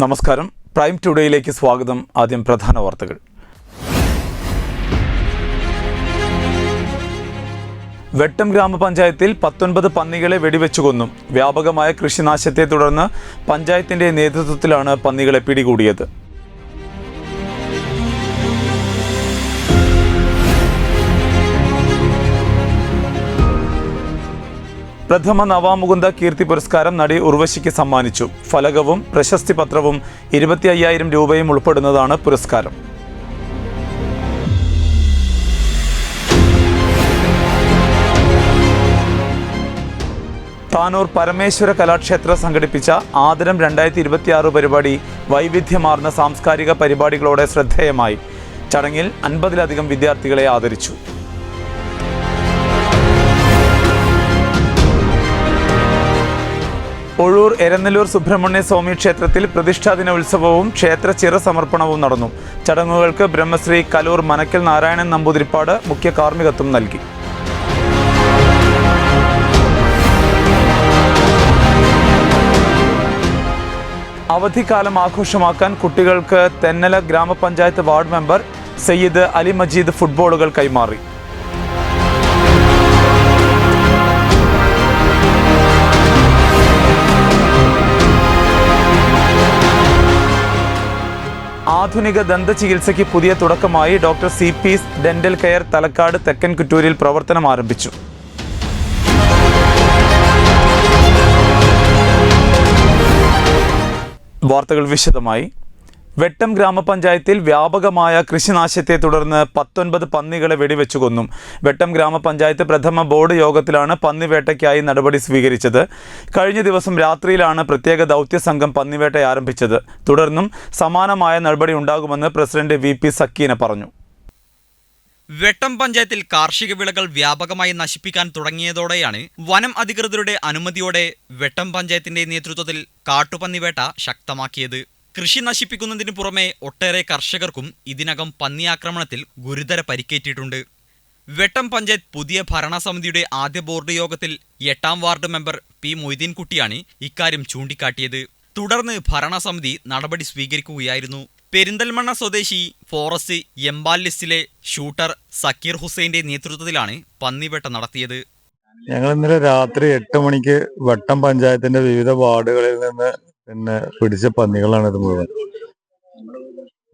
നമസ്കാരം, പ്രൈം ടുഡേയിലേക്ക് സ്വാഗതം. ആദ്യം പ്രധാന വാർത്തകൾ. വെട്ടം ഗ്രാമപഞ്ചായത്തിൽ 19 പന്നികളെ വെടിവെച്ചു കൊന്നു. വ്യാപകമായ കൃഷിനാശത്തെ തുടർന്ന് പഞ്ചായത്തിന്റെ നേതൃത്വത്തിലാണ് പന്നികളെ പിടികൂടിയത്. പ്രഥമ നവാമുകുന്ദ കീർത്തി പുരസ്കാരം നടി ഉർവശിക്ക് സമ്മാനിച്ചു. ഫലകവും പ്രശസ്തി പത്രവും 25,000 രൂപയും ഉൾപ്പെടുന്നതാണ് പുരസ്കാരം. താനൂർ പരമേശ്വര കലാക്ഷേത്ര സംഘടിപ്പിച്ച ആദരം 2026 പരിപാടി വൈവിധ്യമാർന്ന സാംസ്കാരിക പരിപാടികളോടെ ശ്രദ്ധേയമായി. ചടങ്ങിൽ 50-ലധികം വിദ്യാർത്ഥികളെ ആദരിച്ചു. ഒഴൂർ എരന്നല്ലൂർ സുബ്രഹ്മണ്യ സ്വാമി ക്ഷേത്രത്തിൽ പ്രതിഷ്ഠാദിന ഉത്സവവും ക്ഷേത്ര ചിറസമർപ്പണവും നടന്നു. ചടങ്ങുകൾക്ക് ബ്രഹ്മശ്രീ കലൂർ മനക്കൽ നാരായണൻ നമ്പൂതിരിപ്പാട് മുഖ്യ കാർമ്മികത്വം നൽകി. അവധിക്കാലം ആഘോഷമാക്കാൻ കുട്ടികൾക്ക് തെന്നല ഗ്രാമപഞ്ചായത്ത് വാർഡ് മെമ്പർ സയ്യിദ് അലി മജീദ് ഫുട്ബോളുകൾ കൈമാറി. ആധുനിക ദന്ത ചികിത്സയ്ക്ക് പുതിയ തുടക്കമായി doctor CP's dental care Thalakkad തെക്കൻ കുറ്റൂരിൽ പ്രവർത്തനം ആരംഭിച്ചു. വാർത്തകൾ വിശദമായി. വെട്ടം ഗ്രാമപഞ്ചായത്തിൽ വ്യാപകമായ കൃഷിനാശത്തെ തുടർന്ന് 19 പന്നികളെ വെടിവെച്ചു കൊന്നു. വെട്ടം ഗ്രാമപഞ്ചായത്ത് പ്രഥമ ബോർഡ് യോഗത്തിലാണ് പന്നിവേട്ടയ്ക്കായി നടപടി സ്വീകരിച്ചത്. കഴിഞ്ഞ ദിവസം രാത്രിയിലാണ് പ്രത്യേക ദൗത്യ സംഘം പന്നിവേട്ട ആരംഭിച്ചത്. തുടർന്നും സമാനമായ നടപടി ഉണ്ടാകുമെന്ന് പ്രസിഡന്റ് VP സക്കീന പറഞ്ഞു. വെട്ടം പഞ്ചായത്തിൽ കാർഷിക വിളകൾ വ്യാപകമായി നശിപ്പിക്കാൻ തുടങ്ങിയതോടെയാണ് വനം അധികൃതരുടെ അനുമതിയോടെ വെട്ടം പഞ്ചായത്തിന്റെ നേതൃത്വത്തിൽ കാട്ടുപന്നിവേട്ട ശക്തമാക്കിയത്. കൃഷി നശിപ്പിക്കുന്നതിന് പുറമെ ഒട്ടേറെ കർഷകർക്കും ഇതിനകം പന്നിയാക്രമണത്തിൽ ഗുരുതര പരിക്കേറ്റിട്ടുണ്ട്. വെട്ടം പഞ്ചായത്ത് പുതിയ ഭരണസമിതിയുടെ ആദ്യ ബോർഡ് യോഗത്തിൽ 8ാം വാർഡ് മെമ്പർ P മൊയ്തീൻകുട്ടിയാണ് ഇക്കാര്യം ചൂണ്ടിക്കാട്ടിയത്. തുടർന്ന് ഭരണസമിതി നടപടി സ്വീകരിക്കുകയായിരുന്നു. പെരിന്തൽമണ്ണ സ്വദേശി ഫോറസ്റ്റ് എംബാൽ ലിസ്റ്റിലെ ഷൂട്ടർ സക്കീർ ഹുസൈന്റെ നേതൃത്വത്തിലാണ് പന്നിവേട്ട നടത്തിയത്. ഞങ്ങൾ ഇന്നലെ രാത്രി 8 മണിക്ക് വെട്ടം പഞ്ചായത്തിന്റെ വിവിധ വാർഡുകളിൽ നിന്ന് പിടിച്ച പന്നികളാണ് ഇത് മുഴുവൻ.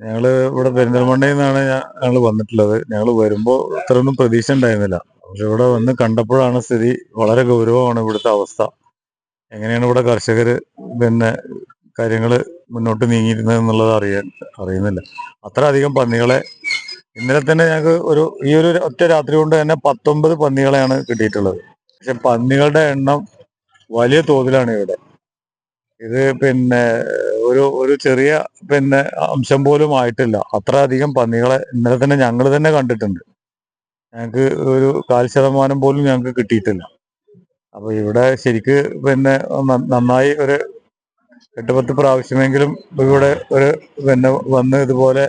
ഞങ്ങള് ഇവിടെ പെരിന്തൽമണ്ണയിൽ നിന്നാണ് ഞങ്ങൾ വന്നിട്ടുള്ളത്. ഞങ്ങൾ വരുമ്പോൾ ഇത്രയൊന്നും പ്രതീക്ഷ ഉണ്ടായിരുന്നില്ല. പക്ഷെ ഇവിടെ വന്ന് കണ്ടപ്പോഴാണ് സ്ഥിതി വളരെ ഗൗരവമാണ്. ഇവിടുത്തെ അവസ്ഥ എങ്ങനെയാണ് ഇവിടെ കർഷകര് കാര്യങ്ങൾ മുന്നോട്ട് നീങ്ങിയിരുന്നത് എന്നുള്ളത് അറിയുന്നില്ല. അത്ര അധികം പന്നികളെ ഇന്നലെ തന്നെ ഞങ്ങൾക്ക് ഈ ഒരു ഒറ്റ രാത്രി കൊണ്ട് തന്നെ 19 പന്നികളെയാണ് കിട്ടിയിട്ടുള്ളത്. പക്ഷെ പന്നികളുടെ എണ്ണം വലിയ തോതിലാണ് ഇവിടെ. ഇത് ഒരു ചെറിയ അംശം പോലും ആയിട്ടില്ല. അത്ര അധികം പന്നികളെ ഇന്നലെ തന്നെ ഞങ്ങൾ തന്നെ കണ്ടിട്ടുണ്ട്. ഞങ്ങൾക്ക് ഒരു 0.5% പോലും ഞങ്ങൾക്ക് കിട്ടിയിട്ടില്ല. അപ്പൊ ഇവിടെ ശരിക്ക് നന്നായി ഒരു 8-10 പ്രാവശ്യമെങ്കിലും ഇവിടെ വന്ന് ഇതുപോലെ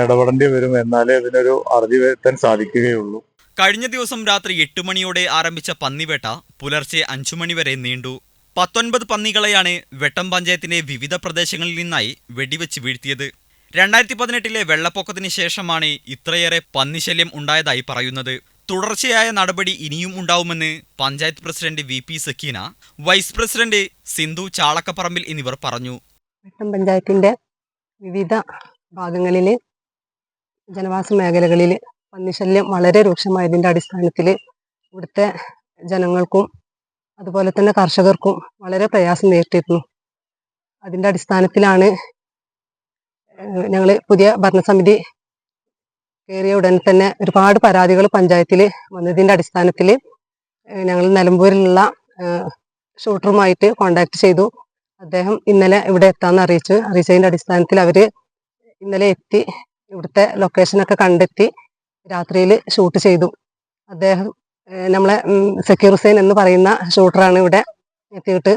ഇടപെടേണ്ടി വരും. എന്നാലേ ഇതിനൊരു അറുതി വരുത്താൻ സാധിക്കുകയുള്ളൂ. കഴിഞ്ഞ ദിവസം രാത്രി 8 മണിയോടെ ആരംഭിച്ച പന്നിവേട്ട പുലർച്ചെ 5 മണി വരെ നീണ്ടു. 19 പന്നികളെയാണ് വെട്ടം പഞ്ചായത്തിന്റെ വിവിധ പ്രദേശങ്ങളിൽ നിന്നായി വെടിവെച്ച് വീഴ്ത്തിയത്. 2018-ലെ വെള്ളപ്പൊക്കത്തിന് ശേഷമാണ് ഇത്രയേറെ പന്നിശല്യം ഉണ്ടായതായി പറയുന്നത്. തുടർച്ചയായ നടപടി ഇനിയും ഉണ്ടാവുമെന്ന് panchayat president VP Sakkeena, vice president Sindhu Chalakkaparambil എന്നിവർ പറഞ്ഞു. വെട്ടം പഞ്ചായത്തിന്റെ വിവിധ ഭാഗങ്ങളിൽ ജനവാസ മേഖലകളിൽ പന്നിശല്യം വളരെ രൂക്ഷമായതിന്റെ അടിസ്ഥാനത്തിൽ ഇവിടുത്തെ ജനങ്ങൾക്കും അതുപോലെ തന്നെ കർഷകർക്കും വളരെ പ്രയാസം നേരിട്ടിരുന്നു. അതിന്റെ അടിസ്ഥാനത്തിലാണ് ഞങ്ങൾ പുതിയ ഭരണസമിതി കയറിയ ഉടൻ തന്നെ ഒരുപാട് പരാതികൾ പഞ്ചായത്തിൽ വന്നതിന്റെ അടിസ്ഥാനത്തിൽ ഞങ്ങൾ നിലമ്പൂരിലുള്ള ഷൂട്ടറുമായിട്ട് കോണ്ടാക്ട് ചെയ്തു. അദ്ദേഹം ഇന്നലെ ഇവിടെ എത്താമെന്ന് അറിയിച്ചതിന്റെ അടിസ്ഥാനത്തിൽ അവര് ഇന്നലെ എത്തി ഇവിടുത്തെ ലൊക്കേഷനൊക്കെ കണ്ടെത്തി രാത്രിയിൽ ഷൂട്ട് ചെയ്തു. അദ്ദേഹം നമ്മളെ സക്കീർ ഹുസൈൻ എന്ന് പറയുന്ന ഷൂട്ടറാണ് ഇവിടെ എത്തിയിട്ട്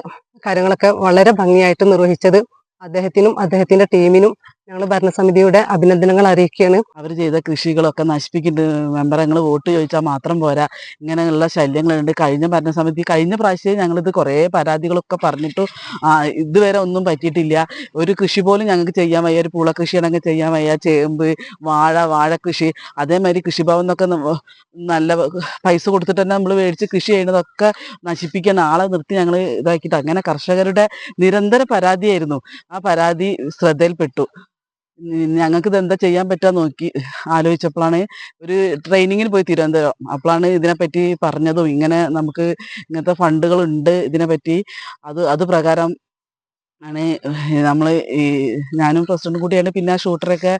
കാര്യങ്ങളൊക്കെ വളരെ ഭംഗിയായിട്ട് നിർവഹിച്ചത്. അദ്ദേഹത്തിനും അദ്ദേഹത്തിന്റെ ടീമിനും ഞങ്ങൾ ഭരണസമിതിയുടെ അഭിനന്ദനങ്ങൾ അറിയിക്കുകയാണ്. അവർ ചെയ്ത കൃഷികളൊക്കെ നശിപ്പിക്കുന്നുണ്ട്. മെമ്പർ ഞങ്ങൾ വോട്ട് ചോദിച്ചാൽ മാത്രം പോരാ, ഇങ്ങനെയുള്ള ശല്യങ്ങളുണ്ട്. കഴിഞ്ഞ പ്രാവശ്യം ഞങ്ങളിത് കുറേ പരാതികളൊക്കെ പറഞ്ഞിട്ടും ഇതുവരെ ഒന്നും പറ്റിയിട്ടില്ല. ഒരു കൃഷി പോലും ഞങ്ങൾക്ക് ചെയ്യാൻ വയ്യ. ഒരു പൂള കൃഷിയാണെങ്കിൽ ചെയ്യാൻ വയ്യ. ചേമ്പ്, വാഴ കൃഷി, അതേമാതിരി കൃഷിഭവൻ എന്നൊക്കെ നല്ല പൈസ കൊടുത്തിട്ട് തന്നെ നമ്മൾ മേടിച്ച് കൃഷി ചെയ്യുന്നതൊക്കെ നശിപ്പിക്കാൻ ആളെ നിർത്തി ഞങ്ങൾ ഇതാക്കിയിട്ട് അങ്ങനെ കർഷകരുടെ നിരന്തര പരാതിയായിരുന്നു. ആ പരാതി ശ്രദ്ധയിൽപ്പെട്ടു. ഞങ്ങൾക്ക് ഇത് എന്താ ചെയ്യാൻ പറ്റുക നോക്കി ആലോചിച്ചപ്പോഴാണ് ഒരു ട്രെയിനിങ്ങിന് പോയി തിരുവനന്തപുരം. അപ്പോഴാണ് ഇതിനെപ്പറ്റി പറഞ്ഞതും ഇങ്ങനെ നമുക്ക് ഇങ്ങനത്തെ ഫണ്ടുകളുണ്ട് ഇതിനെപ്പറ്റി. അത് പ്രകാരം ആണ് നമ്മൾ ഞാനും പ്രസിഡന്റും കൂടിയാണ് പിന്നെ ആ ഷൂട്ടറൊക്കെ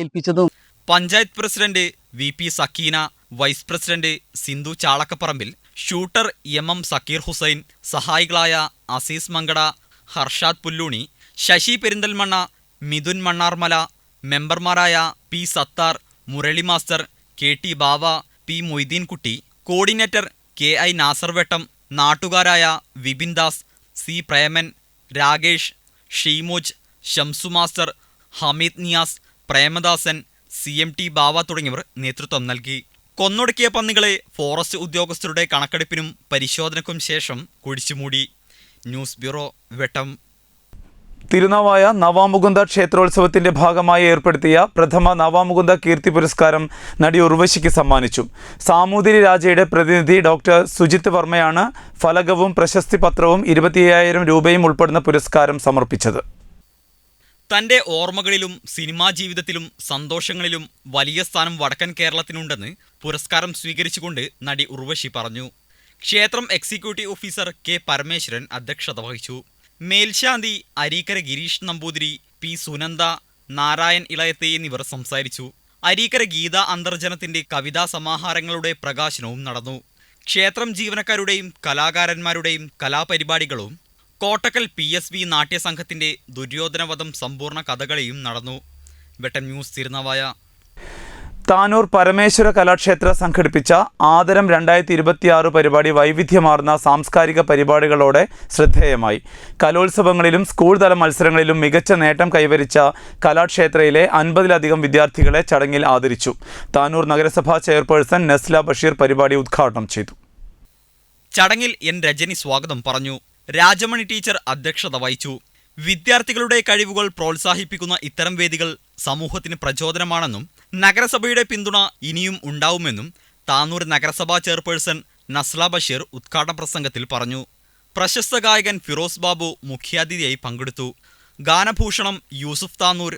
ഏൽപ്പിച്ചതും. Panchayat president VP Sakkeena, vice president Sindhu Chalakkaparambil, shooter MM Sakkir Hussain, സഹായികളായ അസീസ് മങ്കട, ഹർഷാദ് പുല്ലൂണി, ശശി പെരിന്തൽമണ്ണ, മിഥുൻ മണ്ണാർമല, മെമ്പർമാരായ P Sathar, Murali master, KT Bava, P Moideenkutty, coordinator KI Nasar Vettam, നാട്ടുകാരായ Vipin Das, C Preman, Rakesh, Sheemoj, Shamsu master, Hameed Niyas, Premadasan, CMT Bava തുടങ്ങിയവർ നേതൃത്വം നൽകി. കൊന്നൊടുക്കിയ പന്നികളെ ഫോറസ്റ്റ് ഉദ്യോഗസ്ഥരുടെ കണക്കെടുപ്പിനും പരിശോധനയ്ക്കും ശേഷം കുഴിച്ചുമൂടി. ന്യൂസ് ബ്യൂറോ, വെട്ടം. തിരുനാവായ നവാമുകുന്ദ ക്ഷേത്രോത്സവത്തിന്റെ ഭാഗമായി ഏർപ്പെടുത്തിയ പ്രഥമ നവാമുകുന്ദ കീർത്തി പുരസ്കാരം നടി ഉർവശിക്ക് സമ്മാനിച്ചു. സാമൂതിരി രാജയുടെ പ്രതിനിധി ഡോക്ടർ സുജിത് വർമ്മയാണ് ഫലകവും പ്രശസ്തി പത്രവും 25,000 രൂപയും ഉൾപ്പെടുന്ന പുരസ്കാരം സമർപ്പിച്ചത്. തന്റെ ഓർമ്മകളിലും സിനിമാ ജീവിതത്തിലും സന്തോഷങ്ങളിലും വലിയ സ്ഥാനം വടക്കൻ കേരളത്തിനുണ്ടെന്ന് പുരസ്കാരം സ്വീകരിച്ചുകൊണ്ട് നടി ഉർവശി പറഞ്ഞു. ക്ഷേത്രം എക്സിക്യൂട്ടീവ് ഓഫീസർ K പരമേശ്വരൻ അധ്യക്ഷത വഹിച്ചു. മേൽശാന്തി അരീക്കര ഗിരീഷ് നമ്പൂതിരി, P സുനന്ദ, നാരായൺ ഇളയത്തെ എന്നിവർ സംസാരിച്ചു. അരീക്കര ഗീതാ അന്തർജനത്തിന്റെ കവിതാ സമാഹാരങ്ങളുടെ പ്രകാശനവും നടന്നു. ക്ഷേത്രം ജീവനക്കാരുടെയും കലാകാരന്മാരുടെയും കലാപരിപാടികളും കോട്ടക്കൽ PSV നാട്യസംഘത്തിന്റെ ദുര്യോധനവധം സമ്പൂർണ്ണ കഥകളിയും നടന്നു. വെട്ടം ന്യൂസ്, തിരുനാവായ. താനൂർ പരമേശ്വര കലാക്ഷേത്ര സംഘടിപ്പിച്ച ആദരം 2026 പരിപാടി വൈവിധ്യമാർന്ന സാംസ്കാരിക പരിപാടികളോടെ ശ്രദ്ധേയമായി. കലോത്സവങ്ങളിലും സ്കൂൾ തല മത്സരങ്ങളിലും മികച്ച നേട്ടം കൈവരിച്ച കലാക്ഷേത്രയിലെ 50-ലധികം വിദ്യാർത്ഥികളെ ചടങ്ങിൽ ആദരിച്ചു. താനൂർ നഗരസഭാ ചെയർപേഴ്സൺ നസ്ല ബഷീർ പരിപാടി ഉദ്ഘാടനം ചെയ്തു. ചടങ്ങിൽ N രജനി സ്വാഗതം പറഞ്ഞു. രാജമണി ടീച്ചർ അധ്യക്ഷത വഹിച്ചു. വിദ്യാർത്ഥികളുടെ കഴിവുകൾ പ്രോത്സാഹിപ്പിക്കുന്ന ഇത്തരം വേദികൾ സമൂഹത്തിന് പ്രചോദനമാണെന്നും നഗരസഭയുടെ പിന്തുണ ഇനിയും ഉണ്ടാവുമെന്നും താനൂർ നഗരസഭാ ചെയർപേഴ്സൺ നസ്ല ബഷീർ ഉദ്ഘാടന പ്രസംഗത്തിൽ പറഞ്ഞു. പ്രശസ്ത ഗായകൻ ഫിറോസ് ബാബു മുഖ്യാതിഥിയായി പങ്കെടുത്തു. ഗാനഭൂഷണം യൂസുഫ് താനൂർ,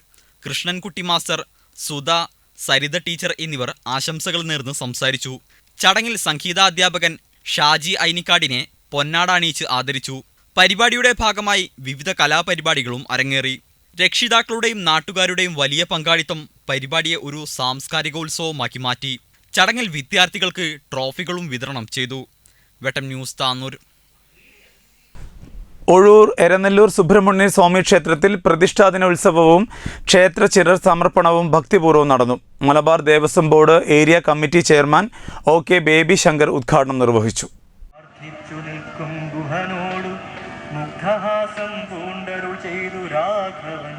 കൃഷ്ണൻകുട്ടി മാസ്റ്റർ, സുധ, സരിത ടീച്ചർ എന്നിവർ ആശംസകൾ നേർന്ന് സംസാരിച്ചു. ചടങ്ങിൽ സംഗീതാധ്യാപകൻ ഷാജി ഐനിക്കാടിനെ പൊന്നാട അണിയിച്ച് ആദരിച്ചു. പരിപാടിയുടെ ഭാഗമായി വിവിധ കലാപരിപാടികളും അരങ്ങേറി. രക്ഷിതാക്കളുടെയും നാട്ടുകാരുടെയും വലിയ പങ്കാളിത്തം പരിപാടിയെ ഒരു സാംസ്കാരികോത്സവമാക്കി മാറ്റി. ചടങ്ങിൽ വിദ്യാർത്ഥികൾക്ക് ട്രോഫികളും വിതരണം ചെയ്തു. വെട്ടം ന്യൂസ്, താനൂർ. ഒഴൂർ എരനെല്ലൂർ സുബ്രഹ്മണ്യ സ്വാമി ക്ഷേത്രത്തിൽ പ്രതിഷ്ഠാദിനോത്സവവും ക്ഷേത്ര ചിരർ സമർപ്പണവും ഭക്തിപൂർവ്വം നടന്നു. Malabar Devaswom board area committee chairman OK baby Shankar ഉദ്ഘാടനം നിർവഹിച്ചു. മുഗ്ധഹാസം പൂണ്ടരുൾ ചെയ്തു രാഘവൻ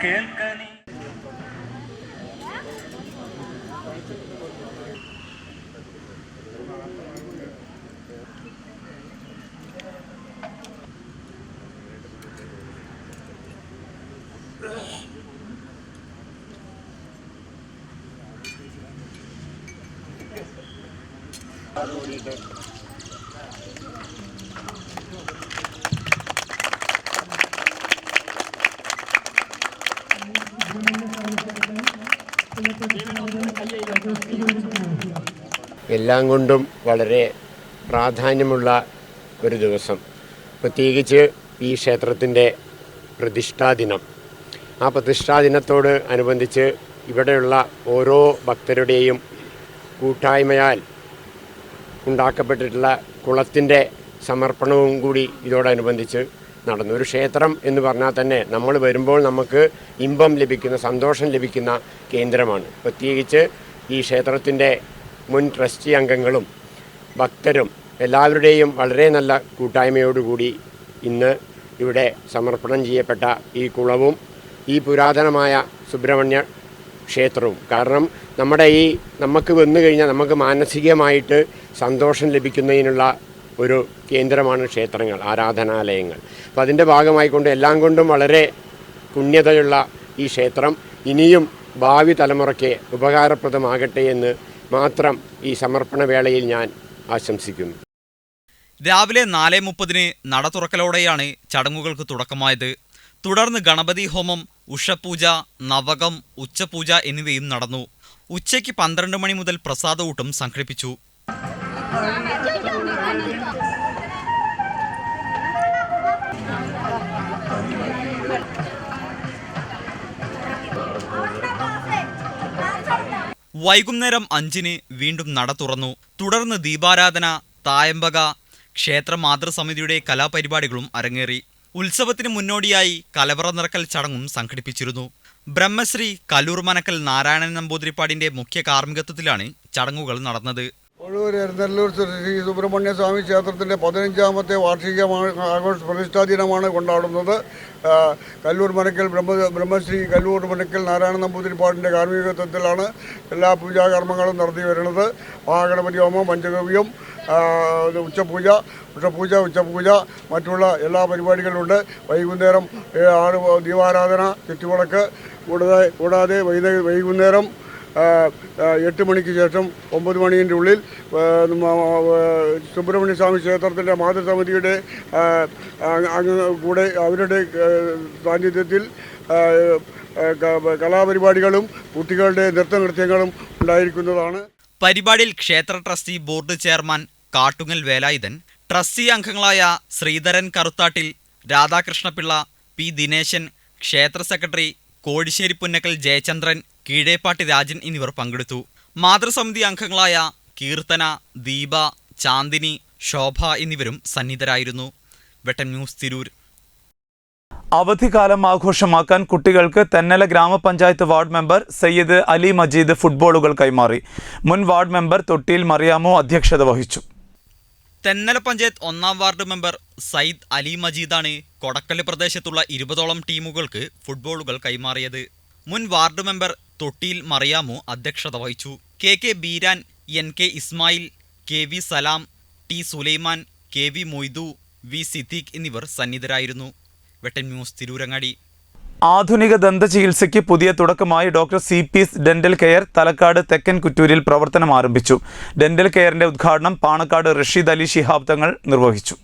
കേൾക്കനി. എല്ലാം കൊണ്ടും വളരെ പ്രാധാന്യമുള്ള ഒരു ദിവസം, പ്രത്യേകിച്ച് ഈ ക്ഷേത്രത്തിൻ്റെ പ്രതിഷ്ഠാദിനം. ആ പ്രതിഷ്ഠാദിനത്തോട് അനുബന്ധിച്ച് ഇവിടെയുള്ള ഓരോ ഭക്തരുടെയും കൂട്ടായ്മയാൽ ഉണ്ടാക്കപ്പെട്ടിട്ടുള്ള കുളത്തിൻ്റെ സമർപ്പണവും കൂടി ഇതോടനുബന്ധിച്ച് നടന്നു. ഒരു ക്ഷേത്രം എന്ന് പറഞ്ഞാൽ തന്നെ നമ്മൾ വരുമ്പോൾ നമുക്ക് ഇമ്പം ലഭിക്കുന്ന, സന്തോഷം ലഭിക്കുന്ന കേന്ദ്രമാണ്. പ്രത്യേകിച്ച് ഈ ക്ഷേത്രത്തിൻ്റെ മുൻ ട്രസ്റ്റി അംഗങ്ങളും ഭക്തരും എല്ലാവരുടെയും വളരെ നല്ല കൂട്ടായ്മയോടുകൂടി ഇന്ന് ഇവിടെ സമർപ്പണം ചെയ്യപ്പെട്ട ഈ കുളവും ഈ പുരാതനമായ സുബ്രഹ്മണ്യ ക്ഷേത്രവും, കാരണം നമുക്ക് വന്നു കഴിഞ്ഞാൽ നമുക്ക് മാനസികമായിട്ട് സന്തോഷം ലഭിക്കുന്നതിനുള്ള ഒരു കേന്ദ്രമാണ് ക്ഷേത്രങ്ങൾ, ആരാധനാലയങ്ങൾ. അപ്പോൾ അതിൻ്റെ ഭാഗമായിക്കൊണ്ട് എല്ലാം കൊണ്ടും വളരെ പുണ്യതയുള്ള ഈ ക്ഷേത്രം ഇനിയും ഭാവി തലമുറയ്ക്ക് ഉപകാരപ്രദമാകട്ടെ എന്ന് മാത്രം ഈ സമർപ്പണ വേളയിൽ ഞാൻ ആശംസിക്കുന്നു. രാവിലെ 4:30 നട തുറക്കലോടെയാണ് ചടങ്ങുകൾക്ക് തുടക്കമായത്. തുടർന്ന് ഗണപതി ഹോമം, ഉഷപൂജ, നവകം, ഉച്ചപൂജ എന്നിവയും നടന്നു. ഉച്ചയ്ക്ക് 12 മണി മുതൽ പ്രസാദഊട്ടും സംഘടിപ്പിച്ചു. വൈകുന്നേരം 5-ന് വീണ്ടും നട തുറന്നു. തുടർന്ന് ദീപാരാധന, തായമ്പക, ക്ഷേത്ര മാതൃസമിതിയുടെ കലാപരിപാടികളും അരങ്ങേറി. ഉത്സവത്തിന് മുന്നോടിയായി കലവറ നിറക്കൽ ചടങ്ങും സംഘടിപ്പിച്ചിരുന്നു. ബ്രഹ്മശ്രീ കല്ലൂർ മനക്കൽ നാരായണൻ നമ്പൂതിരിപ്പാടിന്റെ മുഖ്യ കാർമ്മികത്വത്തിലാണ് ചടങ്ങുകൾ നടന്നത്. ഒഴൂർ എരുന്നല്ലൂർ ശ്രീ സുബ്രഹ്മണ്യ സ്വാമി ക്ഷേത്രത്തിൻ്റെ 15ാമത്തെ വാർഷിക ആഘോഷ പ്രതിഷ്ഠാ ദിനമാണ് കൊണ്ടാടുന്നത്. കല്ലൂർ മനക്കൽ ബ്രഹ്മശ്രീ കല്ലൂർ മനക്കൽ നാരായണ നമ്പൂതിരിപ്പാടിൻ്റെ കാർമ്മികത്വത്തിലാണ് എല്ലാ പൂജാകർമ്മങ്ങളും നടത്തി വരുന്നത്. മഹാഗണപതി ഹോമം, പഞ്ചഗവ്യം, ഉച്ചപൂജ, ഉച്ചപൂജ മറ്റുള്ള എല്ലാ പരിപാടികളുണ്ട്. വൈകുന്നേരം 6 ദീപാരാധന, ചുറ്റുവിളക്ക്, കൂടാതെ വൈകുന്നേരം 8 മണിക്ക് ശേഷം 9 മണിൻ്റെ ഉള്ളിൽ സുബ്രഹ്മണ്യ സ്വാമി ക്ഷേത്രത്തിൻ്റെ മാതൃസമിതിയുടെ കൂടെ അവരുടെ സാന്നിധ്യത്തിൽ കലാപരിപാടികളും കുട്ടികളുടെ നൃത്തനൃത്യങ്ങളും ഉണ്ടായിരിക്കുന്നതാണ്. പരിപാടിയിൽ ക്ഷേത്ര trustee board chairman Kattungal Velayudhan, trustee അംഗങ്ങളായ ശ്രീധരൻ കറുത്താട്ടിൽ, രാധാകൃഷ്ണപിള്ള, പി ദിനേശൻ, ക്ഷേത്ര സെക്രട്ടറി കോഴിശ്ശേരി പുന്നക്കൽ ജയചന്ദ്രൻ, കീഴേപ്പാട്ടി രാജൻ എന്നിവർ പങ്കെടുത്തു. മാതൃസമിതി അംഗങ്ങളായ കീർത്തന, ദീപ, ചാന്ദിനി, ശോഭ എന്നിവരും സന്നിധരായിരുന്നു. വെട്ടം ന്യൂസ്, തിരൂർ. അവധിക്കാലം ആഘോഷമാക്കാൻ കുട്ടികൾക്ക് തെന്നല ഗ്രാമപഞ്ചായത്ത് വാർഡ് മെമ്പർ സയ്യിദ് അലി മജീദ് ഫുട്ബോളുകൾ കൈമാറി. മുൻ വാർഡ് മെമ്പർ തൊട്ടിയിൽ മറിയാമോ അധ്യക്ഷത വഹിച്ചു. തെന്നല പഞ്ചായത്ത് 1-ാം വാർഡ് മെമ്പർ സയ്യിദ് അലി മജീദാണ് കൊടക്കല് പ്രദേശത്തുള്ള 20ഓളം ടീമുകൾക്ക് ഫുട്ബോളുകൾ കൈമാറിയത്. മുൻ വാർഡ് മെമ്പർ തൊട്ടിയിൽ മറിയാമോ അധ്യക്ഷത വഹിച്ചു. K Beeran, NK Ismail, KV സലാം, T Sulaiman, KV Moidu, V Siddique എന്നിവർ സന്നിധരായിരുന്നു. വെട്ടൻ ന്യൂസ്, തിരൂരങ്ങാടി. ആധുനിക ദന്ത ചികിത്സയ്ക്ക് പുതിയ തുടക്കമായി doctor CP's dental care Thalakkad തെക്കൻ കുറ്റൂരിൽ പ്രവർത്തനം ആരംഭിച്ചു. ഡെന്റൽ കെയറിന്റെ ഉദ്ഘാടനം പാണക്കാട് റഷീദ് അലി ശിഹാബ് തങ്ങൾ നിർവഹിച്ചു.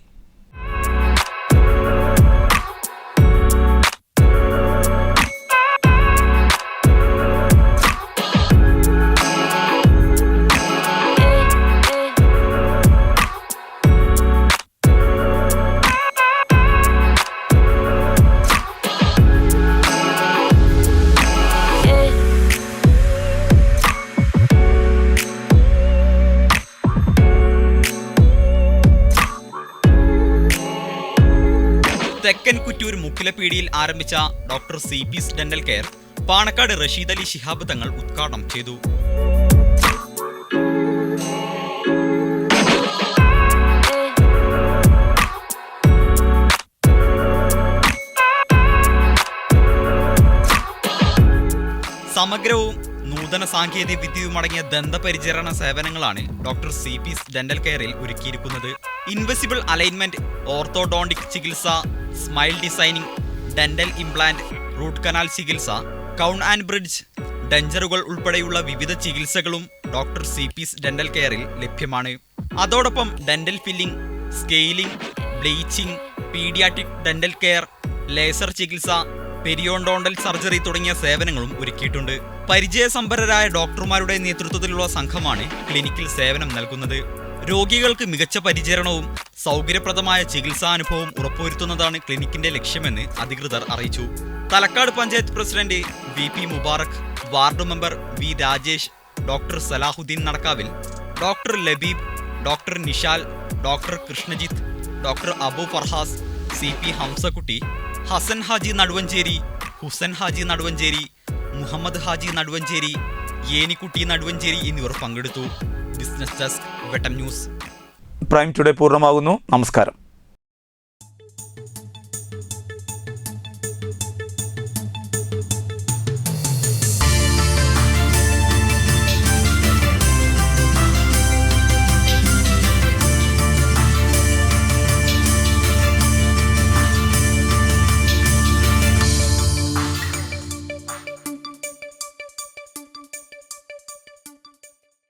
തെക്കൻ കുറ്റൂർ മുക്കിലപ്പീടിയിൽ ആരംഭിച്ച doctor CP's dental care Panakkad Rasheed Ali Shihab Thangal ഉദ്ഘാടനം ചെയ്തു. സമഗ്രവും നൂതന സാങ്കേതിക വിദ്യയുമടങ്ങിയ ദന്തപരിചരണ സേവനങ്ങളാണ് ഡോക്ടർ CP's ഡെന്റൽ കെയറിൽ ഒരുക്കിയിരിക്കുന്നത്. ഇൻവിസിബിൾ അലൈൻമെന്റ്, ഓർത്തോഡോണ്ടിക് ചികിത്സ, smile designing, dental implant, root canal ചികിത്സ, കൗൺ ആൻഡ് ബ്രിഡ്ജ്, ഡെഞ്ചറുകൾ ഉൾപ്പെടെയുള്ള വിവിധ ചികിത്സകളും ഡോക്ടർ CP's ഡെന്റൽ കെയറിൽ ലഭ്യമാണ്. അതോടൊപ്പം dental filling, scaling, bleaching, paediatric dental care, laser ചികിത്സ, പെരിയോണ്ടോണ്ടൽ സർജറി തുടങ്ങിയ സേവനങ്ങളും ഒരുക്കിയിട്ടുണ്ട്. പരിചയസമ്പന്നരായ ഡോക്ടർമാരുടെ നേതൃത്വത്തിലുള്ള സംഘമാണ് ക്ലിനിക്കിൽ സേവനം നൽകുന്നത്. രോഗികൾക്ക് മികച്ച പരിചരണവും സൗകര്യപ്രദമായ ചികിത്സാനുഭവവും ഉറപ്പുവരുത്തുന്നതാണ് ക്ലിനിക്കിന്റെ ലക്ഷ്യമെന്ന് അധികൃതർ അറിയിച്ചു. Thalakkad panchayat president VP Mubarak, ward member V Rajesh, doctor Salahuddin Nadakkavil, doctor Labeeb, doctor Nishal, doctor Krishnajith, doctor Abu Farhas, CP Hamsakutty, Hasan Haji Naduvancheri, Husan Haji Naduvancheri, Muhammad Haji Naduvancheri, Enikutty Naduvancheri എന്നിവർ പങ്കെടുത്തു. Business desk, Vettam news. Prime today പൂർണ്ണമാകുന്നു. നമസ്കാരം.